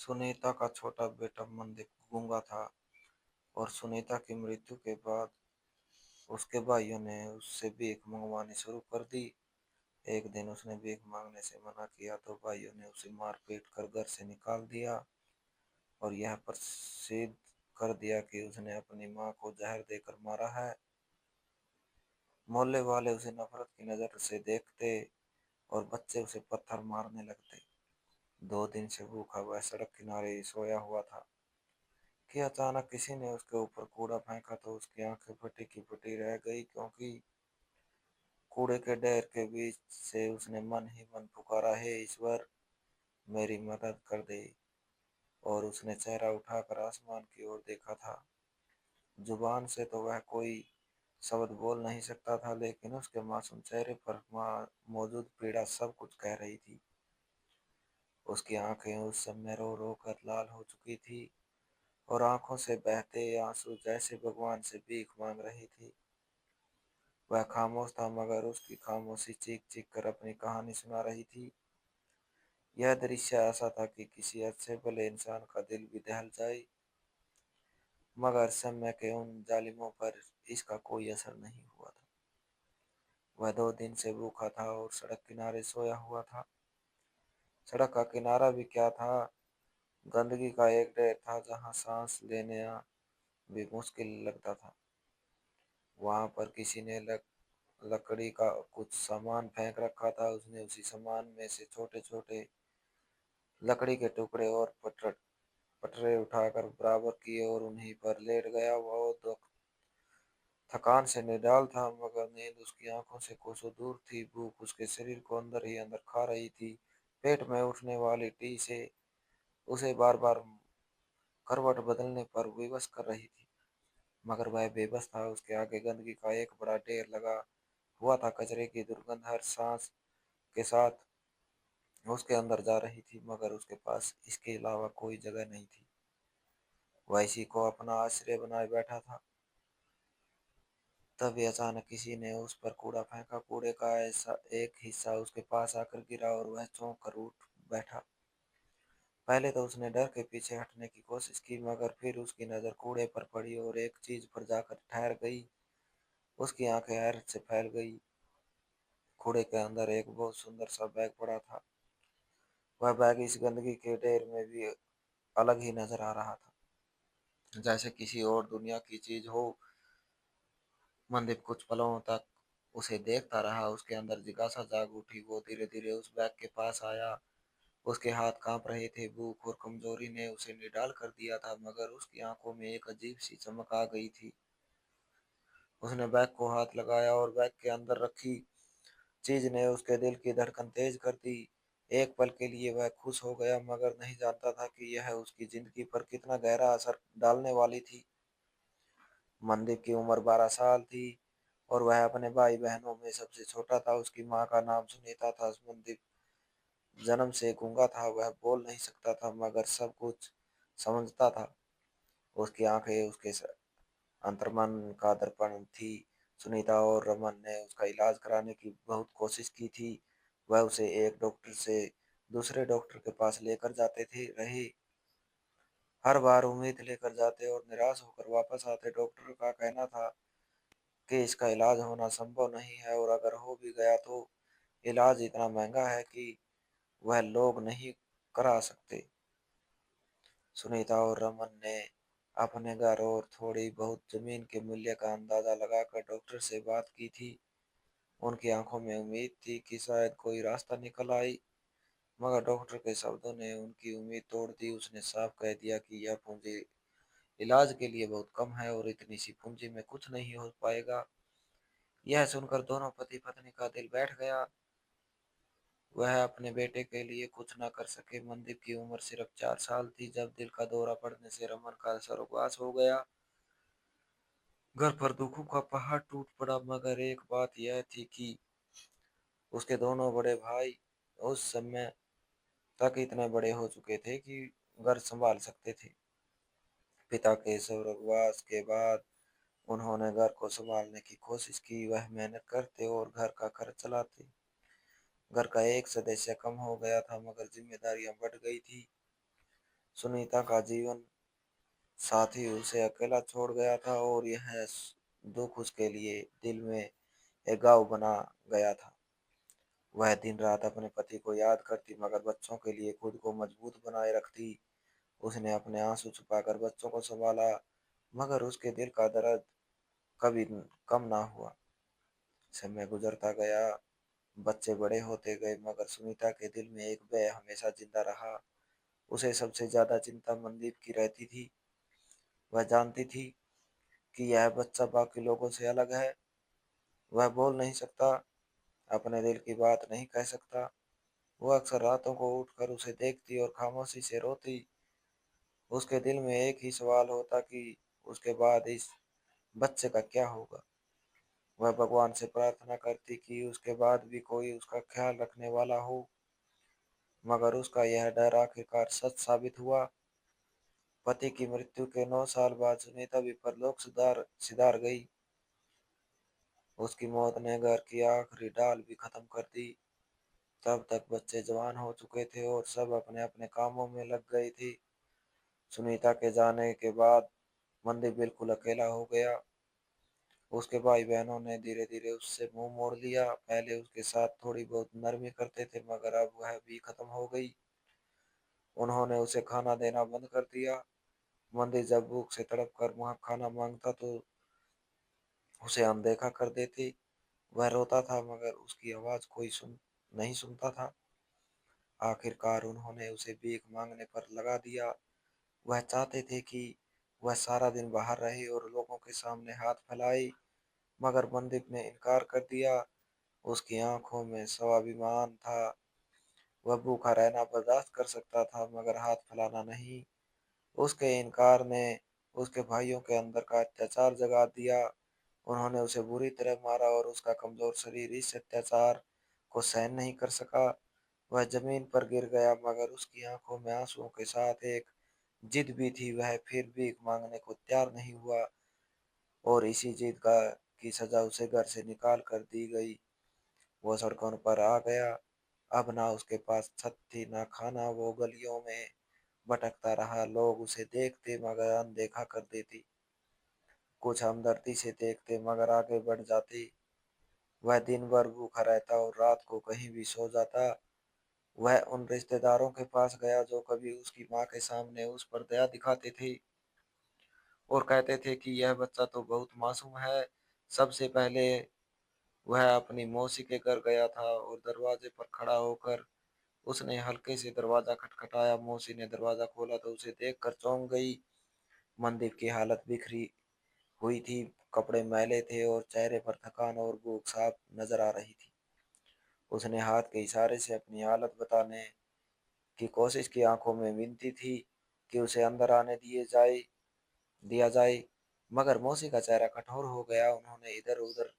सुनीता का छोटा बेटा मनदीप गूंगा था और सुनीता की मृत्यु के बाद उसके भाइयों ने उससे भीख मंगवानी शुरू कर दी। एक दिन उसने भीख मांगने से मना किया तो भाइयों ने उसे मार पीट कर घर से निकाल दिया और यह प्रसिद्ध कर दिया कि उसने अपनी मां को जहर देकर मारा है। मोहल्ले वाले उसे नफरत की नजर से देखते और बच्चे उसे पत्थर मारने लगते। 2 दिन से भूखा वह सड़क किनारे सोया हुआ था कि अचानक किसी ने उसके ऊपर कूड़ा फेंका तो उसकी आंखें फटी की फटी रह गई, क्योंकि कूड़े के ढेर के बीच से उसने मन ही मन पुकारा, हे ईश्वर, मेरी मदद कर दे। और उसने चेहरा उठाकर आसमान की ओर देखा था। जुबान से तो वह कोई शब्द बोल नहीं सकता था, लेकिन उसके मासूम चेहरे पर मौजूद पीड़ा सब कुछ कह रही थी। उसकी आंखें उस समय रो रो कर लाल हो चुकी थी और आंखों से बहते आंसू जैसे भगवान से भीख मांग रही थी। वह खामोश था, मगर उसकी खामोशी चीख चीख कर अपनी कहानी सुना रही थी। यह दृश्य ऐसा था कि किसी अच्छे भले इंसान का दिल भी दहल जाए, मगर समय के उन जालिमों पर इसका कोई असर नहीं हुआ था। वह 2 दिन से भूखा था और सड़क किनारे सोया हुआ था। सड़क का किनारा भी क्या था, गंदगी का एक ढेर था जहां सांस लेना भी मुश्किल लगता था। वहां पर किसी ने लकड़ी का कुछ सामान फेंक रखा था। उसने उसी सामान में से छोटे छोटे लकड़ी के टुकड़े और पटरे उठाकर बराबर किए और उन्हीं पर लेट गया। वो तो थकान से निडाल था, मगर नींद उसकी आंखों से कोसों दूर थी। भूख उसके शरीर को अंदर ही अंदर खा रही थी। पेट में उठने वाली टी से उसे बार बार करवट बदलने पर विवश कर रही थी, मगर वह बेबस था। उसके आगे गंदगी का एक बड़ा ढेर लगा हुआ था। कचरे की दुर्गंध हर सांस के साथ उसके अंदर जा रही थी, मगर उसके पास इसके अलावा कोई जगह नहीं थी। वह इसी को अपना आश्रय बनाए बैठा था। तभी अचानक किसी ने उस पर कूड़ा फेंका। कूड़े का ऐसा एक हिस्सा उसके पास आकर गिरा और वह चौंक कर उठ बैठा। पहले तो उसने डर के पीछे हटने की कोशिश की, मगर फिर उसकी नजर कूड़े पर पड़ी और एक चीज पर जाकर ठहर गई। उसकी आंखें हैरत से फैल गई। कूड़े के अंदर एक बहुत सुंदर सा बैग पड़ा था। वह बैग इस गंदगी के ढेर में भी अलग ही नजर आ रहा था, जैसे किसी और दुनिया की चीज हो। मनदीप कुछ पलों तक उसे देखता रहा। उसके अंदर जिज्ञासा जाग उठी। वो धीरे धीरे उस बैग के पास आया। उसके हाथ कांप रहे थे। भूख और कमजोरी ने उसे निडाल कर दिया था, मगर उसकी आंखों में एक अजीब सी चमक आ गई थी। उसने बैग को हाथ लगाया और बैग के अंदर रखी चीज ने उसके दिल की धड़कन तेज कर दी। एक पल के लिए वह खुश हो गया, मगर नहीं जानता था कि यह उसकी जिंदगी पर कितना गहरा असर डालने वाली थी। मनदीप की उम्र 12 साल थी और वह अपने भाई बहनों में सबसे छोटा था। उसकी माँ का नाम सुनीता था। मनदीप जन्म से गूंगा था। वह बोल नहीं सकता था, मगर सब कुछ समझता था। उसकी आंखें उसके अंतर्मन का दर्पण थी। सुनीता और रमन ने उसका इलाज कराने की बहुत कोशिश की थी। वह उसे एक डॉक्टर से दूसरे डॉक्टर के पास लेकर जाते थे रहे। हर बार उम्मीद लेकर जाते और निराश होकर वापस आते। डॉक्टर का कहना था कि इसका इलाज होना संभव नहीं है, और अगर हो भी गया तो इलाज इतना महंगा है कि वह लोग नहीं करा सकते। सुनीता और रमन ने अपने घर और थोड़ी बहुत जमीन के मूल्य का अंदाजा लगाकर डॉक्टर से बात की थी। उनकी आंखों में उम्मीद थी कि शायद कोई रास्ता निकल आई, मगर डॉक्टर के शब्दों ने उनकी उम्मीद तोड़ दी। उसने साफ कह दिया कि यह पूंजी इलाज के लिए बहुत कम है और इतनी सी पूंजी में कुछ नहीं हो पाएगा। यह सुनकर दोनों पति पत्नी का दिल बैठ गया। वह अपने बेटे के लिए कुछ न कर सके। मनदीप की उम्र सिर्फ 4 साल थी जब दिल का दौरा पड़ने से रमन का स्वर्गवास हो गया। घर पर दुखों का पहाड़ टूट पड़ा, मगर एक बात यह थी कि उसके दोनों बड़े भाई उस समय तक इतने बड़े हो चुके थे कि घर संभाल सकते थे। पिता के स्वर्गवास के बाद उन्होंने घर को संभालने की कोशिश की। वह मेहनत करते और घर का खर्च चलाते। घर का एक सदस्य कम हो गया था, मगर जिम्मेदारियां बढ़ गई थी। सुनीता का जीवन साथी उसे अकेला छोड़ गया था और यह दुख उसके लिए दिल में एक घाव बना गया था। वह दिन रात अपने पति को याद करती मगर बच्चों के लिए खुद को मजबूत बनाए रखती। उसने अपने आंसू छुपाकर बच्चों को संभाला मगर उसके दिल का दर्द कभी कम ना हुआ। समय गुजरता गया, बच्चे बड़े होते गए मगर सुनीता के दिल में एक भय हमेशा जिंदा रहा। उसे सबसे ज्यादा चिंता मनदीप की रहती थी। वह जानती थी कि यह बच्चा बाकी लोगों से अलग है। वह बोल नहीं सकता, अपने दिल की बात नहीं कह सकता। वह अक्सर रातों को उठकर उसे देखती और खामोशी से रोती। उसके दिल में एक ही सवाल होता कि उसके बाद इस बच्चे का क्या होगा। वह भगवान से प्रार्थना करती कि उसके बाद भी कोई उसका ख्याल रखने वाला हो, मगर उसका यह डर आखिरकार सच साबित हुआ। पति की मृत्यु के 9 साल बाद सुनीता भी परलोक सिधार गई। उसकी मौत ने घर की आखिरी डाल भी खत्म कर दी। तब तक बच्चे जवान हो चुके थे और सब अपने अपने कामों में लग गए थे। सुनीता के जाने के बाद मंदिर बिल्कुल अकेला हो गया। उसके भाई बहनों ने धीरे धीरे उससे मुंह मोड़ लिया। पहले उसके साथ थोड़ी बहुत नरमी करते थे मगर अब वह भी खत्म हो गई। उन्होंने उसे खाना देना बंद कर दिया। मंदिर जब भूख से तड़प कर वहां खाना मांगता तो उसे अनदेखा कर देती। वह रोता था मगर उसकी आवाज कोई नहीं सुनता था। आखिरकार उन्होंने उसे भीख मांगने पर लगा दिया। वह चाहते थे कि वह सारा दिन बाहर रहे और लोगों के सामने हाथ फैलाए, मगर मनदीप ने इनकार कर दिया। उसकी आंखों में स्वाभिमान था। वह भूखा रहना बर्दाश्त कर सकता था मगर हाथ फैलाना नहीं। उसके इनकार ने उसके भाइयों के अंदर का अत्याचार जगा दिया। उन्होंने उसे बुरी तरह मारा और उसका कमजोर शरीर इस अत्याचार को सहन नहीं कर सका। वह जमीन पर गिर गया मगर उसकी आंखों में आंसुओं के साथ एक जिद भी थी। वह फिर भीख मांगने को तैयार नहीं हुआ और इसी जिद का की सजा उसे घर से निकाल कर दी गई। वो सड़कों पर आ गया। अब ना उसके पास छत थी ना खाना। वो गलियों में भटकता रहा। लोग उसे देखते मगर अनदेखा कर देते। कुछ हमदर्दी से देखते मगर आगे बढ़ जाते। वह दिन भर भूखा रहता और रात को कहीं भी सो जाता। वह उन रिश्तेदारों के पास गया जो कभी उसकी माँ के सामने उस पर दया दिखाते थे और कहते थे कि यह बच्चा तो बहुत मासूम है। सबसे पहले वह अपनी मौसी के घर गया था और दरवाजे पर खड़ा होकर उसने हल्के से दरवाजा खटखटाया। मौसी ने दरवाजा खोला तो उसे देखकर चौंक गई। मनदीप की हालत बिखरी हुई थी, कपड़े मैले थे और चेहरे पर थकान और भूख साफ नजर आ रही थी। उसने हाथ के इशारे से अपनी हालत बताने की कोशिश की। आंखों में विनती थी कि उसे अंदर आने दिया जाए, मगर मौसी का चेहरा कठोर हो गया। उन्होंने इधर उधर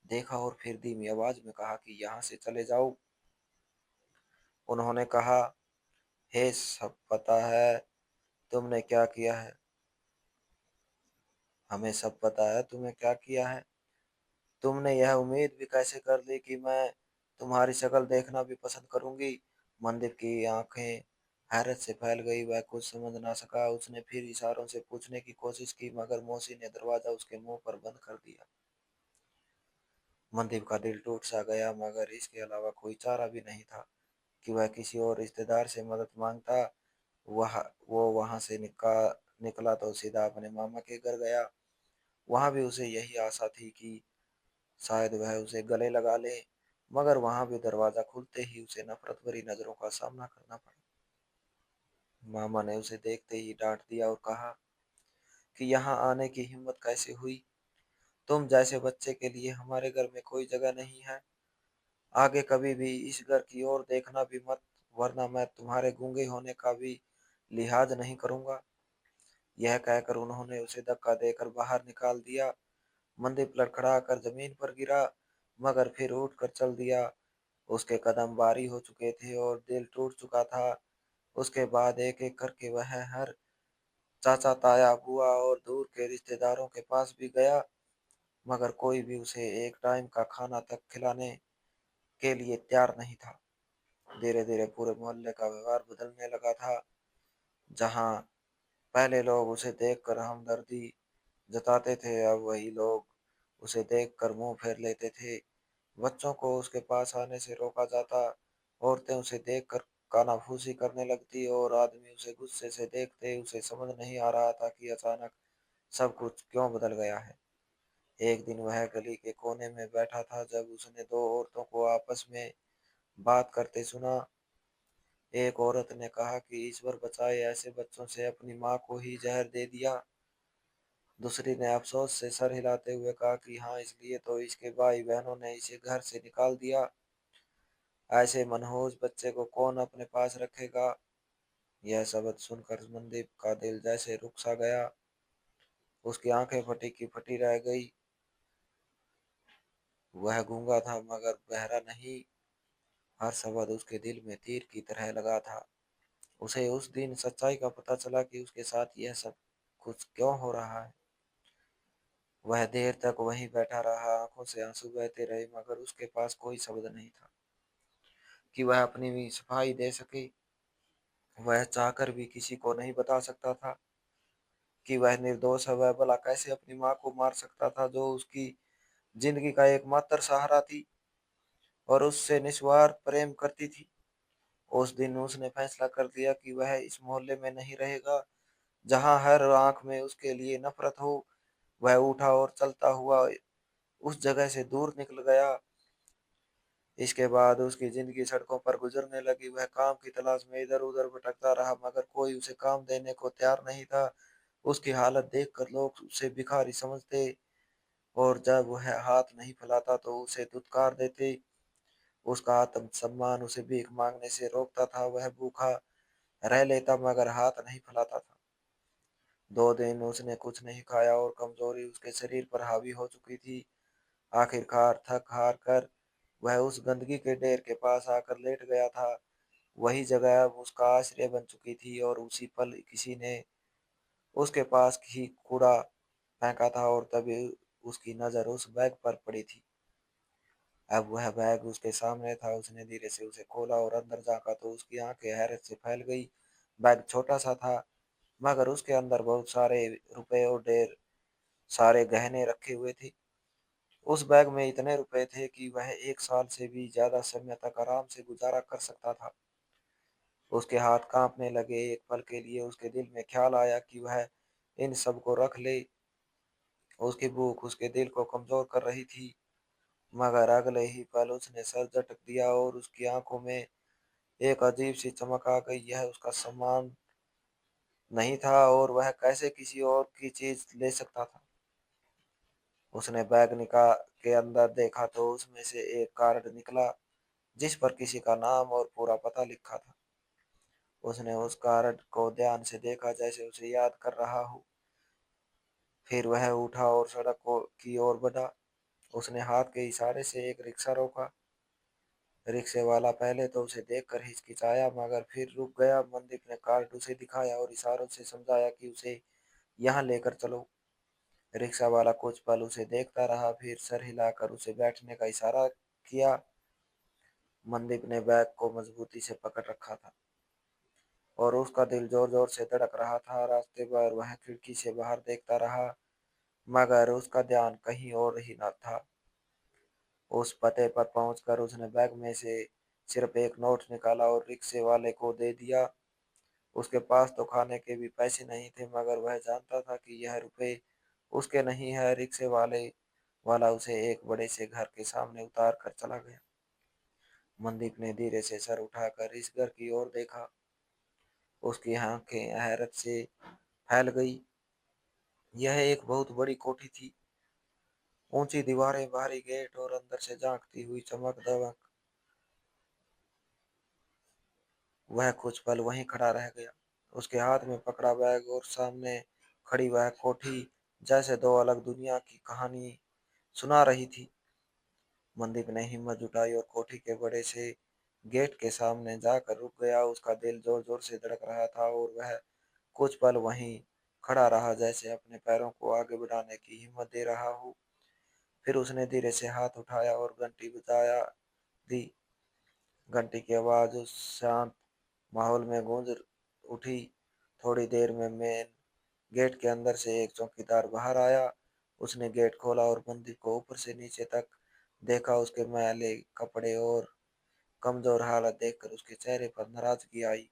देखा और फिर धीमी आवाज में कहा कि यहाँ से चले जाओ। उन्होंने कहा, हे सब पता है तुमने क्या किया है। हमें सब पता है तुमने क्या किया है। तुमने यह उम्मीद भी कैसे कर ली कि मैं तुम्हारी शक्ल देखना भी पसंद करूंगी। मंदिर की आंखें हैरत से फैल गई। वह कुछ समझ ना सका। उसने फिर इशारों से पूछने की कोशिश की मगर मौसी ने दरवाजा उसके मुंह पर बंद कर दिया। मंदिर का दिल टूट सा गया मगर इसके अलावा कोई चारा भी नहीं था कि वह किसी और रिश्तेदार से मदद मांगता। वह वो वहां से निकला तो सीधा अपने मामा के घर गया। वहां भी उसे यही आशा थी कि शायद वह उसे गले लगा ले, मगर वहां भी दरवाजा खुलते ही उसे नफरत भरी नजरों का सामना करना पड़ा। मामा ने उसे देखते ही डांट दिया और कहा कि यहाँ आने की हिम्मत कैसे हुई। तुम जैसे बच्चे के लिए हमारे घर में कोई जगह नहीं है। आगे कभी भी इस घर की ओर देखना भी मत, वरना मैं तुम्हारे गूंगे होने का भी लिहाज नहीं करूंगा। यह कहकर उन्होंने उसे धक्का देकर बाहर निकाल दिया। मंदिर लड़खड़ा कर जमीन पर गिरा मगर फिर उठकर चल दिया। उसके कदम भारी हो चुके थे और दिल टूट चुका था। उसके बाद एक एक करके वह हर चाचा ताया बुआ और दूर के रिश्तेदारों के पास भी गया, मगर कोई भी उसे एक टाइम का खाना तक खिलाने के लिए तैयार नहीं था। धीरे धीरे पूरे मोहल्ले का व्यवहार बदलने लगा था। जहाँ पहले लोग उसे देखकर हमदर्दी जताते थे, अब वही लोग उसे देखकर मुंह फेर लेते थे। बच्चों को उसके पास आने से रोका जाता, औरतें उसे देखकर कानाफूसी करने लगती और आदमी उसे गुस्से से देखते। उसे समझ नहीं आ रहा था कि अचानक सब कुछ क्यों बदल गया है। एक दिन वह गली के कोने में बैठा था जब उसने दो औरतों को आपस में बात करते सुना। एक औरत ने कहा कि ईश्वर बचाए, ऐसे बच्चों से अपनी माँ को ही जहर दे दिया। दूसरी ने अफसोस से सर हिलाते हुए कहा कि हाँ, इसलिए तो इसके भाई बहनों ने इसे घर से निकाल दिया। ऐसे मनहूस बच्चे को कौन अपने पास रखेगा। यह शब्द सुनकर मनदीप का दिल जैसे रुक सा गया। उसकी आंखें फटी की फटी रह गई। वह गूंगा था मगर बहरा नहीं। हर शब्द उसके दिल में तीर की तरह लगा था। उसे उस दिन सच्चाई का पता चला कि उसके साथ यह सब कुछ क्यों हो रहा है। वह देर तक वहीं बैठा रहा, आंखों से आंसू बहते रहे, मगर उसके पास कोई शब्द नहीं था कि वह अपनी भी सफाई दे सके। वह चाहकर भी किसी को नहीं बता सकता था कि वह निर्दोष है। वह भला कैसे अपनी माँ को मार सकता था, जो उसकी जिंदगी का एकमात्र सहारा थी और उससे निस्वार्थ प्रेम करती थी। उस दिन उसने फैसला कर लिया कि वह इस मोहल्ले में नहीं रहेगा जहां हर आंख में उसके लिए नफरत हो। वह उठा और चलता हुआ उस जगह से दूर निकल गया। इसके बाद उसकी जिंदगी सड़कों पर गुजरने लगी। वह काम की तलाश में इधर उधर भटकता रहा, मगर कोई उसे काम देने को तैयार नहीं था। उसकी हालत देखकर लोग उसे भिखारी समझते और जब वह हाथ नहीं फैलाता तो उसे धुतकार देते। उसका आत्मसम्मान उसे भीख मांगने से रोकता था। वह भूखा रह लेता मगर हाथ नहीं फैलाता था। 2 दिन उसने कुछ नहीं खाया और कमजोरी उसके शरीर पर हावी हो चुकी थी। आखिरकार थक हार कर वह उस गंदगी के ढेर के पास आकर लेट गया था। वही जगह अब उसका आश्रय बन चुकी थी और उसी पल किसी ने उसके पास ही कूड़ा फेंका था और तभी उसकी नजर उस बैग पर पड़ी थी। अब वह बैग उसके सामने था। उसने धीरे से उसे खोला और अंदर झांका तो उसकी आंखें हैरत से फैल गई। बैग छोटा सा था मगर उसके अंदर बहुत सारे रुपए और ढेर सारे गहने रखे हुए थे। उस बैग में इतने रुपए थे कि वह 1 साल से भी ज्यादा समय तक आराम से गुजारा कर सकता था। उसके हाथ कांपने लगे। एक पल के लिए उसके दिल में ख्याल आया कि वह इन सब को रख ले। उसकी भूख उसके दिल को कमजोर कर रही थी, मगर अगले ही पल उसने सर झटक दिया और उसकी आंखों में एक अजीब सी चमक आ गई। यह उसका सामान नहीं था और वह कैसे किसी और की चीज ले सकता था। उसने बैग निकाल के अंदर देखा तो उसमें से एक कार्ड निकला जिस पर किसी का नाम और पूरा पता लिखा था। उसने उस कार्ड को ध्यान से देखा जैसे उसे याद कर रहा हो। फिर वह उठा और सड़क को की ओर बढ़ा। उसने हाथ के इशारे से एक रिक्शा रोका। रिक्शे वाला पहले तो उसे देखकर हिचकिचाया मगर फिर रुक गया। मनदीप ने कार्ड उसे दिखाया और इशारों से समझाया कि उसे यहाँ लेकर चलो। रिक्शा वाला कुछ पल उसे देखता रहा, फिर सर हिलाकर उसे बैठने का इशारा किया। मनदीप ने बैग को मजबूती से पकड़ रखा था और उसका दिल जोर जोर से धड़क रहा था। रास्ते पर वह खिड़की से बाहर देखता रहा मगर उसका ध्यान कहीं और ही न था। उस पते पर पहुंचकर उसने बैग में से सिर्फ एक नोट निकाला और रिक्शे वाले को दे दिया। उसके पास तो खाने के भी पैसे नहीं थे मगर वह जानता था कि यह रुपए उसके नहीं है। रिक्शे वाले वाला उसे एक बड़े से घर के सामने उतार कर चला गया। मनदीप ने धीरे से सर उठाकर इस घर की ओर देखा। उसकी आंखें हैरत से फैल गई। यह एक बहुत बड़ी कोठी थी। ऊंची दीवारें, भारी गेट और अंदर से झांकती हुई चमक दमक। वह कुछ पल वहीं खड़ा रह गया, उसके हाथ में पकड़ा बैग और सामने खड़ी वह कोठी जैसे दो अलग दुनिया की कहानी सुना रही थी। मनदीप ने हिम्मत जुटाई और कोठी के बड़े से गेट के सामने जाकर रुक गया। उसका दिल जोर जोर से धड़क रहा था और वह कुछ पल वहीं खड़ा रहा जैसे अपने पैरों को आगे बढ़ाने की हिम्मत दे रहा हो। फिर उसने धीरे से हाथ उठाया और घंटी बजाया दी। घंटी की आवाज उस शांत माहौल में गूंज उठी। थोड़ी देर में मेन गेट के अंदर से एक चौकीदार बाहर आया। उसने गेट खोला और मंदिर को ऊपर से नीचे तक देखा। उसके मैले कपड़े और कमजोर हालत देखकर उसके चेहरे पर नाराजगी आई,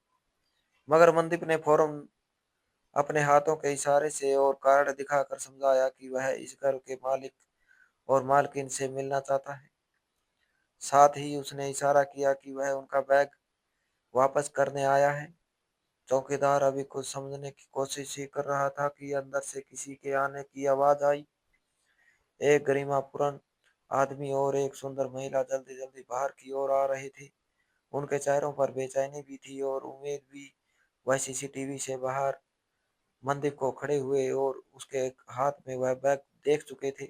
मगर मनदीप ने फौरन अपने हाथों के इशारे से और कार्ड दिखाकर समझाया कि वह इस घर के मालिक और मालकिन से मिलना चाहता है। साथ ही उसने इशारा किया कि वह उनका बैग वापस करने आया है। चौकीदार अभी कुछ समझने की कोशिश ही कर रहा था कि अंदर से किसी के आने की आवाज आई। एक गरिमापूर्ण आदमी और एक सुंदर महिला जल्दी जल्दी बाहर की ओर आ रही थी। उनके चेहरों पर बेचैनी भी थी और उम्मीद भी। वह सीसीटीवी से बाहर मंदिर को खड़े हुए और उसके हाथ में वह बैग देख चुके थे।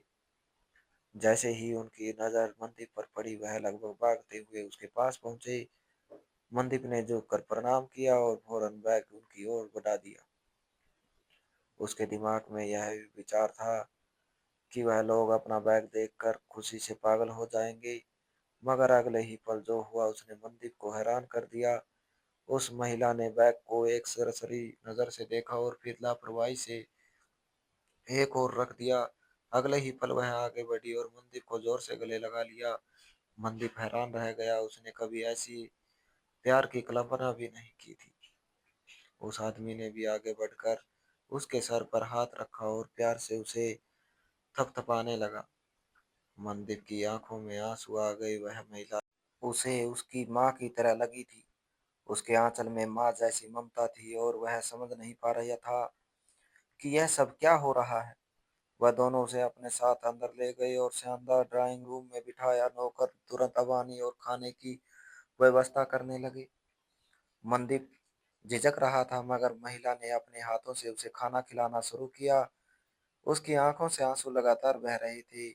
जैसे ही उनकी नजर मंदिर पर पड़ी, वह लगभग भागते हुए उसके पास पहुंचे। मंदीप ने झुककर प्रणाम किया और फौरन बैग उनकी ओर बढ़ा दिया। उसके दिमाग में यह विचार था कि वह लोग अपना बैग देखकर खुशी से पागल हो जाएंगे, मगर अगले ही पल जो हुआ उसने मंदीप को हैरान कर दिया। उस महिला ने बैग को एक सरसरी नजर से देखा और फिर लापरवाही से एक और रख दिया। अगले ही पल वह आगे बढ़ी और मंदीप को जोर से गले लगा लिया। मंदीप हैरान रह गया, उसने कभी ऐसी प्यार की कल्पना भी नहीं की थी। उस आदमी ने भी आगे बढ़कर उसके सर पर हाथ रखा और प्यार से उसे थपथपाने लगा। मनदीप की आंखों में आंसू आ गए। वह महिला उसे उसकी माँ की तरह लगी थी। उसके आंचल में माँ जैसी ममता थी और वह समझ नहीं पा रहा था कि यह सब क्या हो रहा है। वह दोनों उसे अपने साथ अंदर ले गए और शानदार ड्राइंग रूम में बिठाया। नौकर तुरंत अबानी और खाने की व्यवस्था करने लगे। मनदीप झिझक रहा था, मगर महिला ने अपने हाथों से उसे खाना खिलाना शुरू किया। उसकी आंखों से आंसू लगातार बह रहे थे।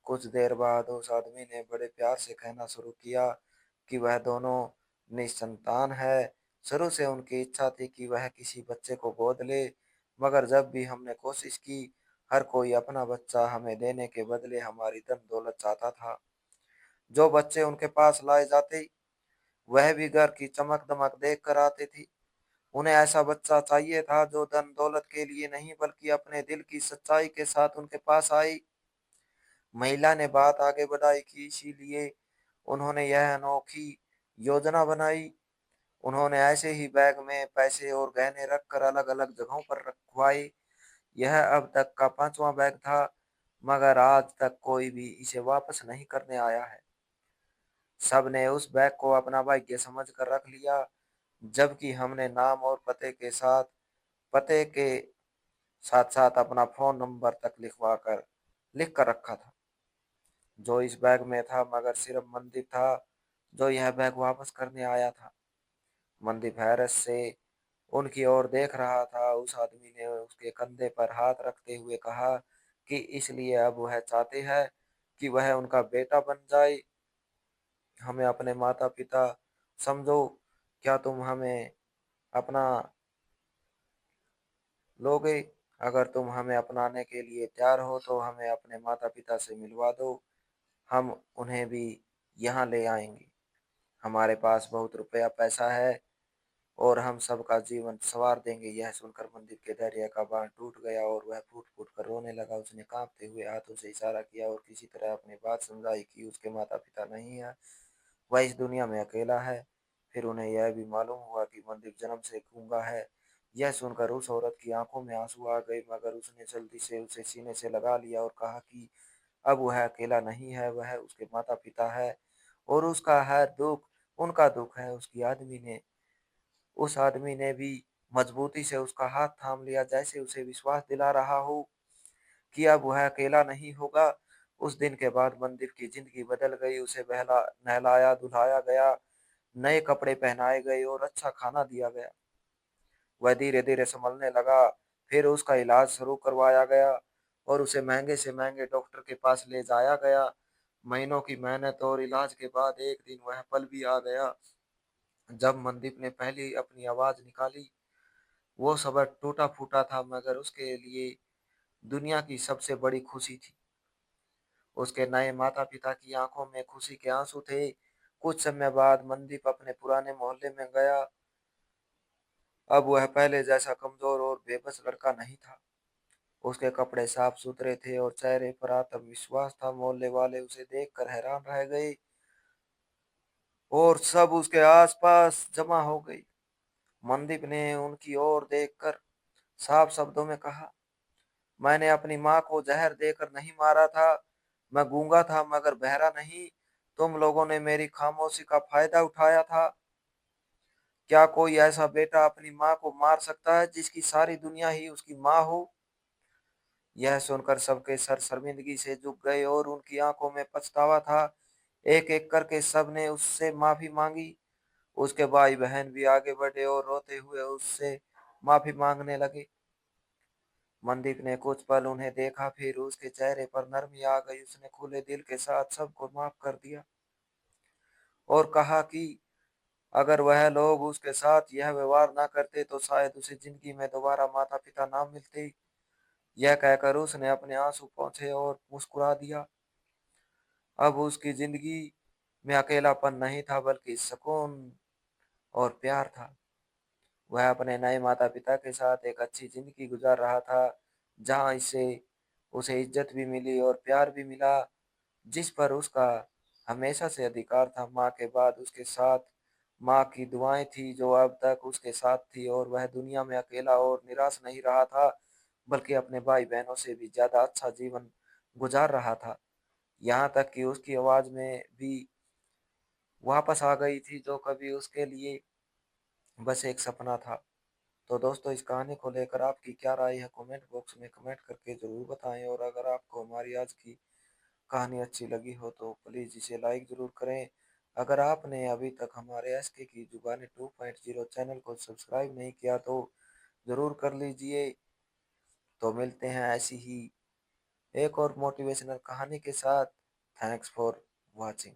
कुछ देर बाद उस आदमी ने बड़े प्यार से कहना शुरू किया कि वह दोनों निसंतान है। शुरू से उनकी इच्छा थी कि वह किसी बच्चे को गोद ले, मगर जब भी हमने कोशिश की, हर कोई अपना बच्चा हमें देने के बदले हमारी धन दौलत चाहता था। जो बच्चे उनके पास लाए जाते, वह भी घर की चमक दमक देख कर आते थे। उन्हें ऐसा बच्चा चाहिए था जो धन दौलत के लिए नहीं बल्कि अपने दिल की सच्चाई के साथ उनके पास आए। महिला ने बात आगे बढ़ाई कि इसीलिए उन्होंने यह अनोखी योजना बनाई। उन्होंने ऐसे ही बैग में पैसे और गहने रखकर अलग अलग जगहों पर रखवाए। यह अब तक का पांचवा बैग था, मगर आज तक कोई भी इसे वापस नहीं करने आया है। सब ने उस बैग को अपना भाग्य समझ कर रख लिया, जबकि हमने नाम और पते के साथ साथ अपना फोन नंबर तक लिख कर रखा था। जो इस बैग में था, मगर सिर्फ मनदीप था जो यह बैग वापस करने आया था। मनदीप हैरत से उनकी ओर देख रहा था। उस आदमी ने उसके कंधे पर हाथ रखते हुए कहा कि इसलिए अब वह चाहते हैं कि वह उनका बेटा बन जाए। हमें अपने माता पिता समझो। क्या तुम हमें अपना लोगे? अगर तुम हमें अपनाने के लिए तैयार हो तो हमें अपने माता पिता से मिलवा दो। हम उन्हें भी यहाँ ले आएंगे। हमारे पास बहुत रुपया पैसा है और हम सबका जीवन संवार देंगे। यह सुनकर मंदिर के धैर्य का बांध टूट गया और वह फूट फूट कर रोने लगा। उसने कांपते हुए हाथों से इशारा किया और किसी तरह अपनी बात समझाई कि उसके माता पिता नहीं है, वह इस दुनिया में अकेला है। फिर उन्हें यह भी मालूम हुआ कि मंदिर जन्म से गूंगा है। यह सुनकर उस औरत की आंखों में आंसू आ गए, मगर उसने जल्दी से उसे सीने से लगा लिया और कहा कि अब वह अकेला नहीं है, वह उसके माता पिता है और उसका हर दुख उनका दुख है। उस आदमी ने भी मजबूती से उसका हाथ थाम लिया, जैसे उसे विश्वास दिला रहा हो कि अब वह अकेला नहीं होगा। उस दिन के बाद मंदिर की जिंदगी बदल गई। उसे बहला नहलाया धुलाया गया, नए कपड़े पहनाए गए और अच्छा खाना दिया गया। वह धीरे धीरे संभलने लगा। फिर उसका इलाज शुरू करवाया गया और उसे महंगे से महंगे डॉक्टर के पास ले जाया गया। महीनों की मेहनत और इलाज के बाद एक दिन वह पल भी आ गया जब मनदीप ने पहली अपनी आवाज निकाली। वो शब्द टूटा फूटा था, मगर उसके लिए दुनिया की सबसे बड़ी खुशी थी। उसके नए माता पिता की आंखों में खुशी के आंसू थे। कुछ समय बाद मनदीप अपने पुराने मोहल्ले में गया। अब वह पहले जैसा कमजोर और बेबस लड़का नहीं था। उसके कपड़े साफ सुथरे थे और चेहरे पर आत्मविश्वास था। मोहल्ले वाले उसे देखकर हैरान रह गए और सब उसके आसपास जमा हो गई। मनदीप ने उनकी ओर देखकर साफ शब्दों में कहा, मैंने अपनी माँ को जहर देकर नहीं मारा था। मैं गूंगा था मगर बहरा नहीं। तुम लोगों ने मेरी खामोशी का फायदा उठाया था। क्या कोई ऐसा बेटा अपनी माँ को मार सकता है जिसकी सारी दुनिया ही उसकी माँ हो? यह सुनकर सबके सर शर्मिंदगी से झुक गए और उनकी आंखों में पछतावा था। एक एक करके सबने उससे माफी मांगी। उसके भाई बहन भी आगे बढ़े और रोते हुए उससे माफी मांगने लगे। मनदीप ने कुछ पल उन्हें देखा, फिर उसके चेहरे पर नरमी आ गई। उसने खुले दिल के साथ सबको माफ कर दिया और कहा कि अगर वह लोग उसके साथ यह व्यवहार ना करते तो शायद उसे जिंदगी में दोबारा माता पिता ना मिलते। यह कहकर उसने अपने आंसू पोंछे और मुस्कुरा दिया। अब उसकी जिंदगी में अकेलापन नहीं था बल्कि सुकून और प्यार था। वह अपने नए माता पिता के साथ एक अच्छी जिंदगी गुजार रहा था, जहां इसे उसे इज्जत भी मिली और प्यार भी मिला, जिस पर उसका हमेशा से अधिकार था। माँ के बाद उसके साथ माँ की दुआएं थी जो अब तक उसके साथ थी, और वह दुनिया में अकेला और निराश नहीं रहा था बल्कि अपने भाई बहनों से भी ज्यादा अच्छा जीवन गुजार रहा था। यहाँ तक कि उसकी आवाज में भी वापस आ गई थी जो कभी उसके लिए बस एक सपना था। तो दोस्तों, इस कहानी को लेकर आपकी क्या राय है कमेंट बॉक्स में कमेंट करके ज़रूर बताएं, और अगर आपको हमारी आज की कहानी अच्छी लगी हो तो प्लीज़ इसे लाइक ज़रूर करें। अगर आपने अभी तक हमारे एसके की जुबानी 2.0 चैनल को सब्सक्राइब नहीं किया तो ज़रूर कर लीजिए। तो मिलते हैं ऐसी ही एक और मोटिवेशनल कहानी के साथ। Thanks for watching.